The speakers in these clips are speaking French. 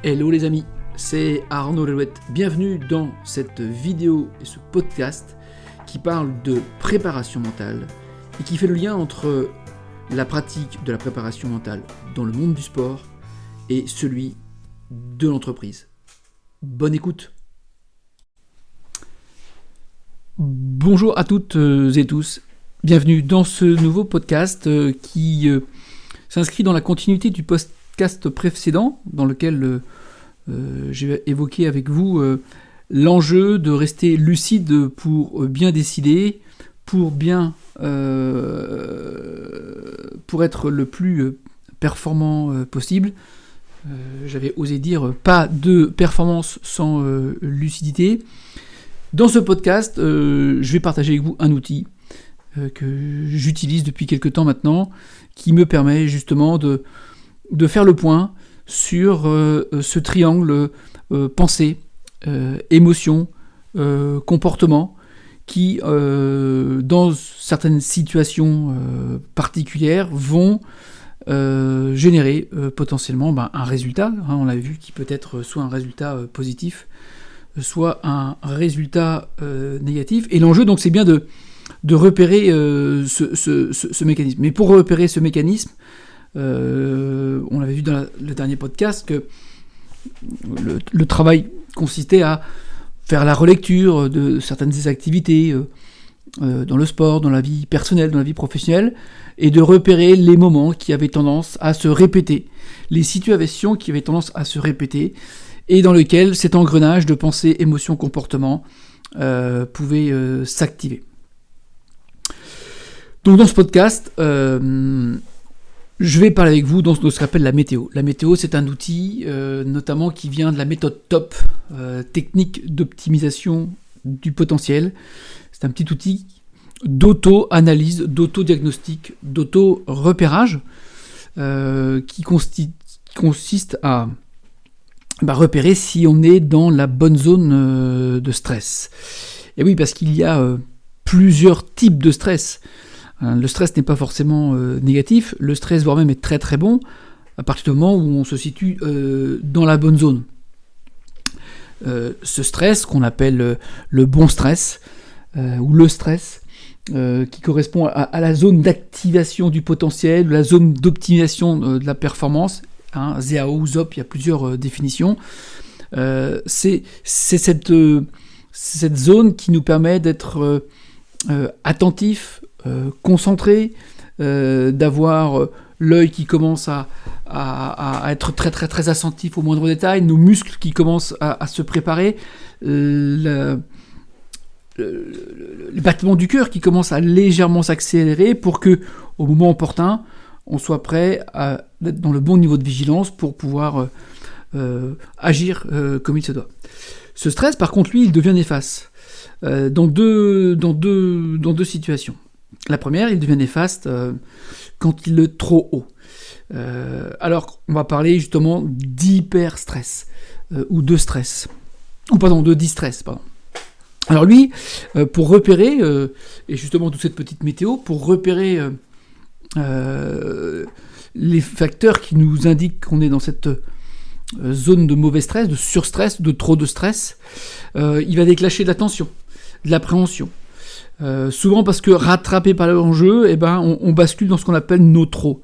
Hello les amis, c'est Arnaud Lelouette. Bienvenue dans cette vidéo et ce podcast qui parle de préparation mentale et qui fait le lien entre la pratique de la préparation mentale dans le monde du sport et celui de l'entreprise. Bonne écoute. Bonjour à toutes et tous. Bienvenue dans ce nouveau podcast qui s'inscrit dans la continuité du podcast précédent dans lequel j'ai évoqué avec vous l'enjeu de rester lucide pour bien décider, pour être le plus performant possible. J'avais osé dire pas de performance sans lucidité. Dans ce podcast, je vais partager avec vous un outil que j'utilise depuis quelques temps maintenant, qui me permet justement de faire le point sur ce triangle pensée, émotion, comportement, qui, dans certaines situations particulières, vont générer potentiellement un résultat, on l'a vu, qui peut être soit un résultat positif, soit un résultat négatif. Et l'enjeu, donc, c'est bien de repérer ce mécanisme. Mais pour repérer ce mécanisme, on l'avait vu dans le dernier podcast que le travail consistait à faire la relecture de certaines activités dans le sport, dans la vie personnelle, dans la vie professionnelle, et de repérer les moments qui avaient tendance à se répéter, les situations qui avaient tendance à se répéter, et dans lesquelles cet engrenage de pensée, émotion, comportement pouvait s'activer. Donc dans ce podcast, je vais parler avec vous de ce qu'on appelle la météo. La météo, c'est un outil notamment qui vient de la méthode TOP, technique d'optimisation du potentiel. C'est un petit outil d'auto-analyse, d'auto-diagnostic, d'auto-repérage qui consiste à repérer si on est dans la bonne zone de stress. Et oui, parce qu'il y a plusieurs types de stress. Le stress n'est pas forcément négatif, le stress voire même est très très bon à partir du moment où on se situe dans la bonne zone. Ce stress qu'on appelle le bon stress ou le stress qui correspond à la zone d'activation du potentiel, la zone d'optimisation de la performance, ZAO ou ZOP, il y a plusieurs définitions. C'est cette zone qui nous permet d'être attentif, concentré, d'avoir l'œil qui commence à être très très très attentif aux moindres détails, nos muscles qui commencent à se préparer, le battement du cœur qui commence à légèrement s'accélérer pour que, au moment opportun, on soit prêt à être dans le bon niveau de vigilance pour pouvoir agir comme il se doit. Ce stress, par contre, lui, il devient néfaste dans deux situations. La première, il devient néfaste quand il est trop haut. Alors, on va parler justement d'hyperstress ou de stress. De distress, pardon. Alors lui, pour repérer, et justement toute cette petite météo, pour repérer les facteurs qui nous indiquent qu'on est dans cette zone de mauvais stress, de surstress, de trop de stress, il va déclencher de la tension, de l'appréhension. Souvent parce que rattrapé par l'enjeu, on bascule dans ce qu'on appelle nos trop.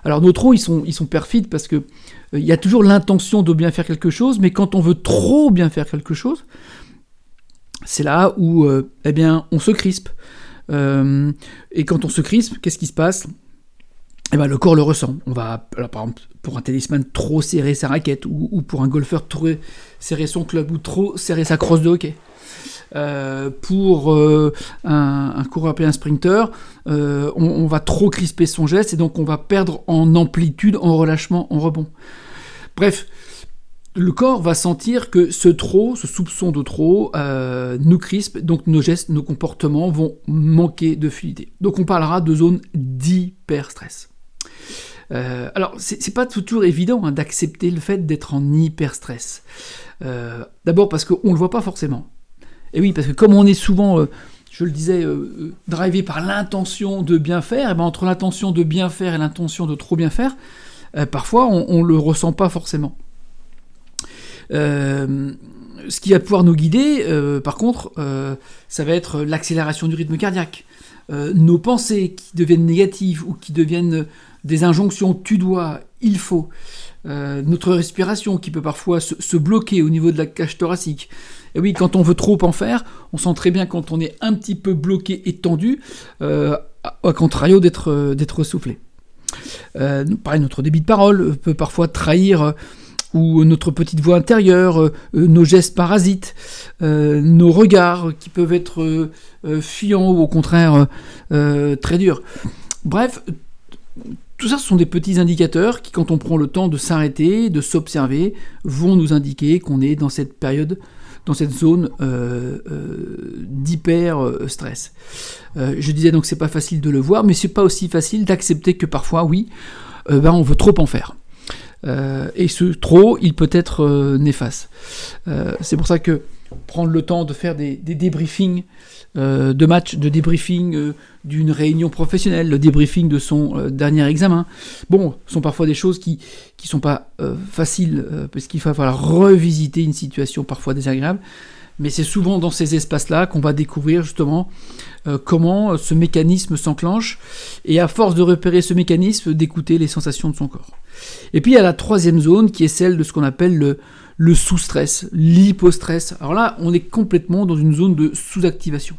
Alors nos trop, ils sont perfides parce que il y a toujours l'intention de bien faire quelque chose, mais quand on veut trop bien faire quelque chose, c'est là où on se crispe. Et quand on se crispe, qu'est-ce qui se passe ? Le corps le ressent. On va, alors, par exemple, pour un tennisman, trop serrer sa raquette, ou pour un golfeur, trop serrer son club, ou trop serrer sa crosse de hockey. Pour un coureur et un sprinter, on va trop crisper son geste, et donc on va perdre en amplitude, en relâchement, en rebond. Bref, le corps va sentir que ce soupçon de trop, nous crispe, donc nos gestes, nos comportements vont manquer de fluidité. Donc on parlera de zone d'hyperstress. Alors, c'est pas toujours évident d'accepter le fait d'être en hyperstress. D'abord parce qu'on le voit pas forcément. Et oui, parce que comme on est souvent, je le disais, drivé par l'intention de bien faire, entre l'intention de bien faire et l'intention de trop bien faire, parfois on le ressent pas forcément. Ce qui va pouvoir nous guider, par contre, ça va être l'accélération du rythme cardiaque. Nos pensées qui deviennent négatives ou qui deviennent des injonctions, tu dois, il faut. Notre respiration qui peut parfois se bloquer au niveau de la cage thoracique. Et oui, quand on veut trop en faire, on sent très bien quand on est un petit peu bloqué et tendu, à contrario d'être soufflé. Pareil, notre débit de parole peut parfois trahir ou notre petite voix intérieure, nos gestes parasites, nos regards qui peuvent être fuyants ou au contraire très durs. Bref, tout ça, ce sont des petits indicateurs qui, quand on prend le temps de s'arrêter, de s'observer, vont nous indiquer qu'on est dans cette période, dans cette zone d'hyper-stress. Je disais donc que c'est pas facile de le voir, mais c'est pas aussi facile d'accepter que parfois, oui, on veut trop en faire. Et ce trop, il peut être néfaste. C'est pour ça que prendre le temps de faire des débriefings de matchs, de débriefing d'une réunion professionnelle, le débriefing de son dernier examen, sont parfois des choses qui sont pas faciles, parce qu'il va falloir revisiter une situation parfois désagréable, mais c'est souvent dans ces espaces-là qu'on va découvrir justement comment ce mécanisme s'enclenche, et à force de repérer ce mécanisme, d'écouter les sensations de son corps. Et puis il y a la troisième zone qui est celle de ce qu'on appelle le sous-stress, l'hypostress. Alors là, on est complètement dans une zone de sous-activation.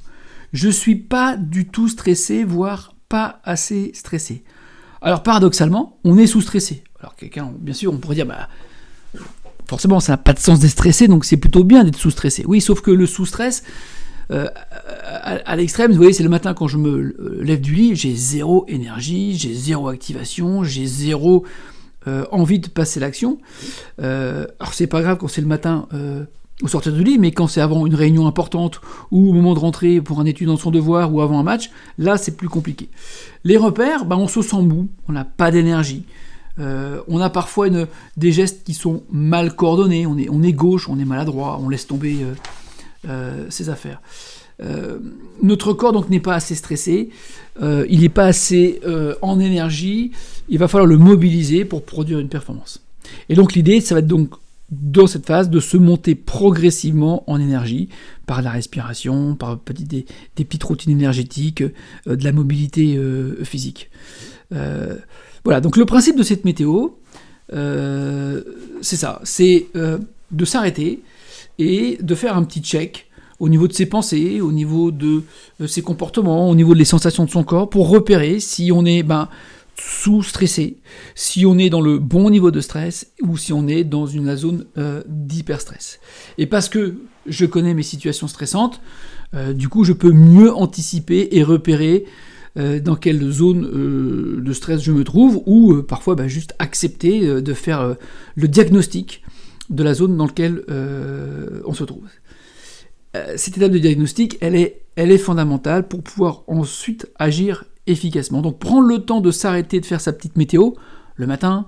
Je suis pas du tout stressé, voire pas assez stressé. Alors paradoxalement, on est sous-stressé. Alors quelqu'un, bien sûr, on pourrait dire, forcément, ça n'a pas de sens d'être stressé, donc c'est plutôt bien d'être sous-stressé. Oui, sauf que le sous-stress, à l'extrême, vous voyez, c'est le matin quand je me lève du lit, j'ai zéro énergie, j'ai zéro activation, j'ai zéro envie de passer l'action. Alors c'est pas grave quand c'est le matin au sortir du lit, mais quand c'est avant une réunion importante ou au moment de rentrer pour un étude dans son devoir ou avant un match, là c'est plus compliqué. Les repères, on se sent mou, on n'a pas d'énergie. On a parfois des gestes qui sont mal coordonnés, on est gauche, on est maladroit, on laisse tomber ses affaires. Notre corps donc n'est pas assez stressé, il n'est pas assez en énergie, il va falloir le mobiliser pour produire une performance. Et donc l'idée, ça va être donc dans cette phase de se monter progressivement en énergie par la respiration, par des petites routines énergétiques, de la mobilité physique. Voilà, donc le principe de cette météo, c'est ça, c'est de s'arrêter et de faire un petit check au niveau de ses pensées, au niveau de ses comportements, au niveau des sensations de son corps, pour repérer si on est sous-stressé, si on est dans le bon niveau de stress ou si on est dans la zone d'hyperstress. Et parce que je connais mes situations stressantes, du coup je peux mieux anticiper et repérer dans quelle zone de stress je me trouve, ou parfois juste accepter de faire le diagnostic de la zone dans laquelle on se trouve. Cette étape de diagnostic, elle est fondamentale pour pouvoir ensuite agir efficacement. Donc prendre le temps de s'arrêter, de faire sa petite météo, le matin,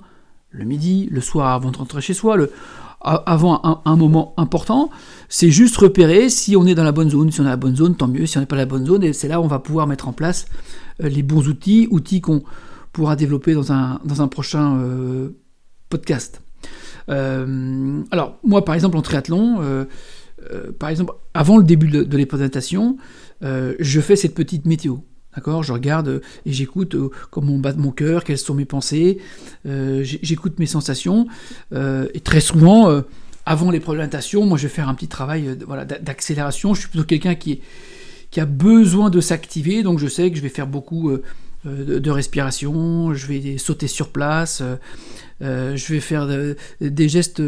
le midi, le soir avant de rentrer chez soi, avant un moment important, c'est juste repérer si on est dans la bonne zone. Si on est dans la bonne zone, tant mieux. Si on n'est pas dans la bonne zone, et c'est là où on va pouvoir mettre en place les bons outils qu'on pourra développer dans un prochain podcast. Alors, moi, par exemple, en triathlon, avant le début de l'épreuve de natation, je fais cette petite météo. D'accord, je regarde et j'écoute comment bat mon cœur, quelles sont mes pensées, j'écoute mes sensations, et très souvent, avant l'épreuve de natation, moi je vais faire un petit travail d'accélération. Je suis plutôt quelqu'un qui a besoin de s'activer, donc je sais que je vais faire beaucoup de respiration, je vais sauter sur place, je vais faire des gestes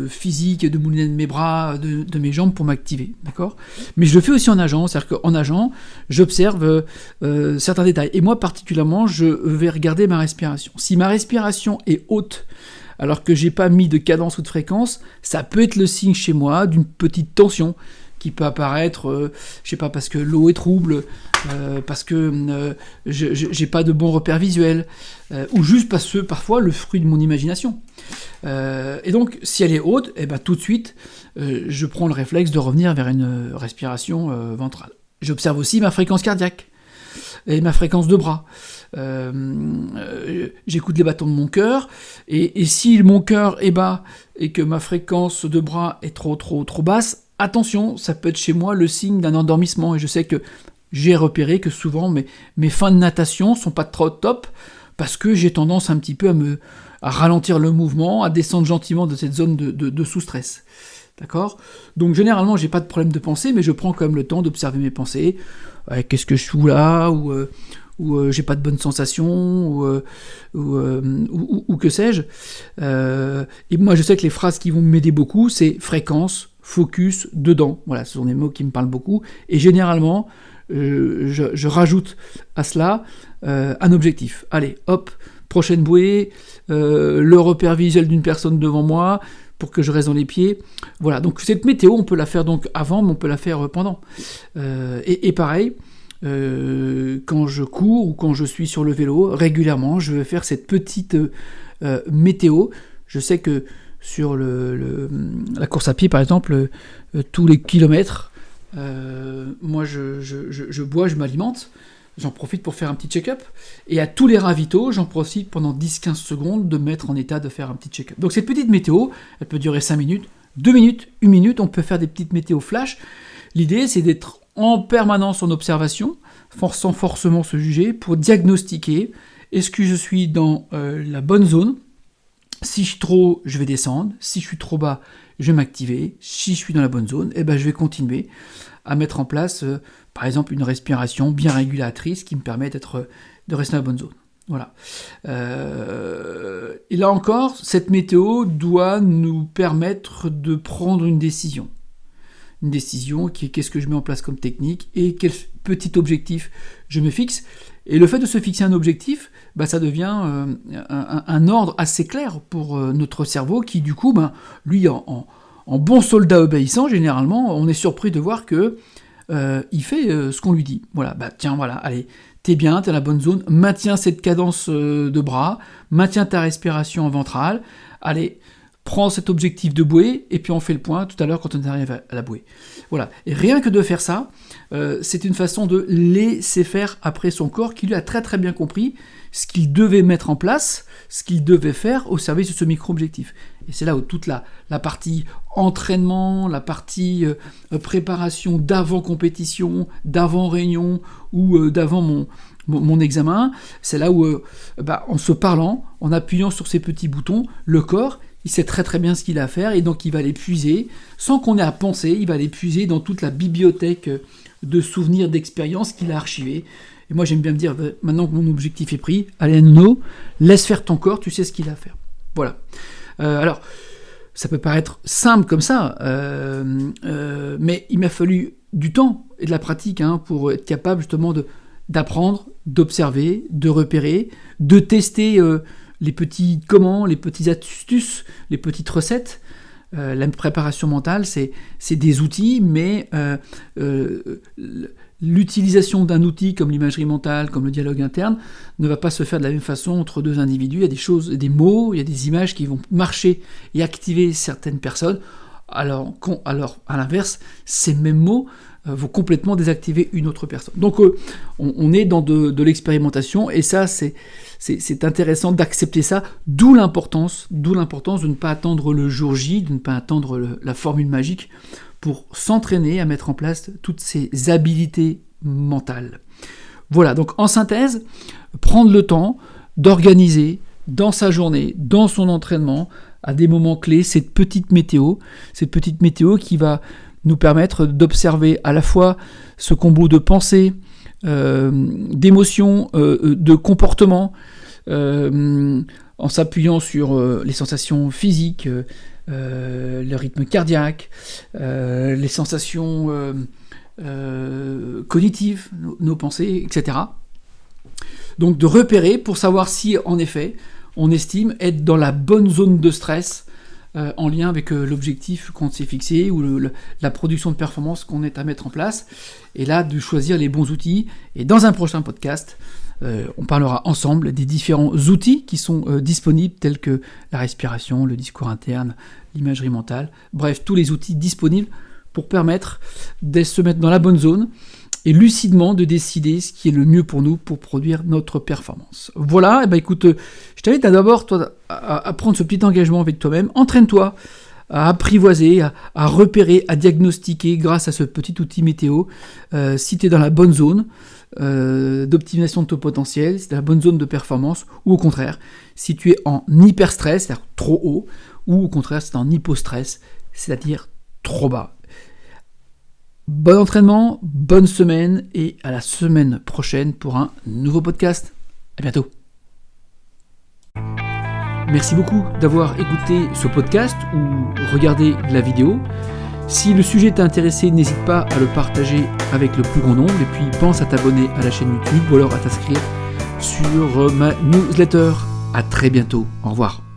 physiques, de moulinet de mes bras, de mes jambes pour m'activer, d'accord ? Mais je le fais aussi en nageant, c'est-à-dire qu'en nageant, j'observe certains détails. Et moi particulièrement, je vais regarder ma respiration. Si ma respiration est haute, alors que j'ai pas mis de cadence ou de fréquence, ça peut être le signe chez moi d'une petite tension qui peut apparaître, je sais pas, parce que l'eau est trouble, parce que j'ai pas de bons repères visuels, ou juste parce que parfois le fruit de mon imagination. Et donc, si elle est haute, tout de suite, je prends le réflexe de revenir vers une respiration ventrale. J'observe aussi ma fréquence cardiaque. et ma fréquence de bras. J'écoute les battements de mon cœur, et si mon cœur est bas et que ma fréquence de bras est trop basse, attention, ça peut être chez moi le signe d'un endormissement. Et je sais que j'ai repéré que souvent mes fins de natation sont pas trop top, parce que j'ai tendance un petit peu à ralentir le mouvement, à descendre gentiment de cette zone de sous-stress. D'accord ? Donc généralement, j'ai pas de problème de pensée, mais je prends quand même le temps d'observer mes pensées. Qu'est-ce que je fous là ? Ou j'ai pas de bonnes sensations, ou que sais-je. Et moi, je sais que les phrases qui vont m'aider beaucoup, c'est fréquence, focus, dedans. Voilà, ce sont des mots qui me parlent beaucoup. Et généralement, je rajoute à cela un objectif. Allez, hop, prochaine bouée, le repère visuel d'une personne devant moi, pour que je reste dans les pieds. Voilà, donc cette météo, on peut la faire donc avant, mais on peut la faire pendant. Et pareil, quand je cours ou quand je suis sur le vélo, régulièrement, je vais faire cette petite météo. Je sais que sur la course à pied, par exemple, tous les kilomètres, moi je bois, je m'alimente, j'en profite pour faire un petit check-up, et à tous les ravitaux, j'en profite pendant 10-15 secondes de me mettre en état de faire un petit check-up. Donc cette petite météo, elle peut durer 5 minutes, 2 minutes, 1 minute, on peut faire des petites météos flash. L'idée, c'est d'être en permanence en observation, sans forcément se juger, pour diagnostiquer, est-ce que je suis dans la bonne zone ? Si je suis trop haut, je vais descendre. Si je suis trop bas, je vais m'activer. Si je suis dans la bonne zone, je vais continuer à mettre en place, par exemple, une respiration bien régulatrice qui me permet de rester dans la bonne zone. Voilà. Et là encore, cette météo doit nous permettre de prendre une décision. Une décision qui est qu'est-ce que je mets en place comme technique et quel petit objectif je me fixe. Et le fait de se fixer un objectif, ça devient un ordre assez clair pour notre cerveau qui, du coup, lui, en bon soldat obéissant, généralement, on est surpris de voir que il fait ce qu'on lui dit. Voilà, tiens, voilà, allez, t'es bien, t'es dans la bonne zone, maintiens cette cadence de bras, maintiens ta respiration ventrale, allez, prends cet objectif de bouée, et puis on fait le point tout à l'heure quand on arrive à la bouée. Voilà, et rien que de faire ça, c'est une façon de laisser faire après son corps, qui lui a très très bien compris ce qu'il devait mettre en place, ce qu'il devait faire au service de ce micro-objectif. Et c'est là où toute la partie entraînement, la partie préparation d'avant-compétition, d'avant-réunion, ou d'avant mon examen, c'est là où, en se parlant, en appuyant sur ces petits boutons, le corps, il sait très très bien ce qu'il a à faire, et donc il va les puiser, sans qu'on ait à penser, il va les puiser dans toute la bibliothèque de souvenirs, d'expériences qu'il a archivées. Et moi j'aime bien me dire, maintenant que mon objectif est pris, allez Nuno, laisse faire ton corps, tu sais ce qu'il a à faire. Voilà. Alors, ça peut paraître simple comme ça, mais il m'a fallu du temps et de la pratique pour être capable justement d'apprendre, d'observer, de repérer, de tester les petits les petites astuces, les petites recettes. La préparation mentale, c'est des outils, mais l'utilisation d'un outil comme l'imagerie mentale, comme le dialogue interne, ne va pas se faire de la même façon entre deux individus. Il y a des choses, des mots, il y a des images qui vont marcher et activer certaines personnes, alors à l'inverse, ces mêmes mots vont complètement désactiver une autre personne. Donc on est dans de l'expérimentation, et ça c'est intéressant d'accepter ça, d'où l'importance de ne pas attendre le jour J, de ne pas attendre la formule magique pour s'entraîner à mettre en place toutes ces habiletés mentales. Voilà, donc en synthèse, prendre le temps d'organiser dans sa journée, dans son entraînement, à des moments clés, cette petite météo qui va nous permettre d'observer à la fois ce combo de pensées, d'émotions, de comportements, en s'appuyant sur les sensations physiques, le rythme cardiaque, les sensations cognitives, nos pensées, etc. Donc de repérer pour savoir si, en effet, on estime être dans la bonne zone de stress en lien avec l'objectif qu'on s'est fixé ou la production de performance qu'on est à mettre en place. Et là, de choisir les bons outils. Et dans un prochain podcast, on parlera ensemble des différents outils qui sont disponibles, tels que la respiration, le discours interne, l'imagerie mentale. Bref, tous les outils disponibles pour permettre de se mettre dans la bonne zone et lucidement de décider ce qui est le mieux pour nous pour produire notre performance. Voilà, et écoute, je t'invite d'abord toi, à prendre ce petit engagement avec toi-même. Entraîne-toi à apprivoiser, à repérer, à diagnostiquer grâce à ce petit outil météo si tu es dans la bonne zone d'optimisation de ton potentiel, si tu es dans la bonne zone de performance, ou au contraire, si tu es en hyper-stress, c'est-à-dire trop haut, ou au contraire, si tu es en hypostress, c'est-à-dire trop bas. Bon entraînement, bonne semaine, et à la semaine prochaine pour un nouveau podcast. À bientôt. Merci beaucoup d'avoir écouté ce podcast ou regardé la vidéo. Si le sujet t'a intéressé, n'hésite pas à le partager avec le plus grand nombre et puis pense à t'abonner à la chaîne YouTube ou alors à t'inscrire sur ma newsletter. À très bientôt. Au revoir.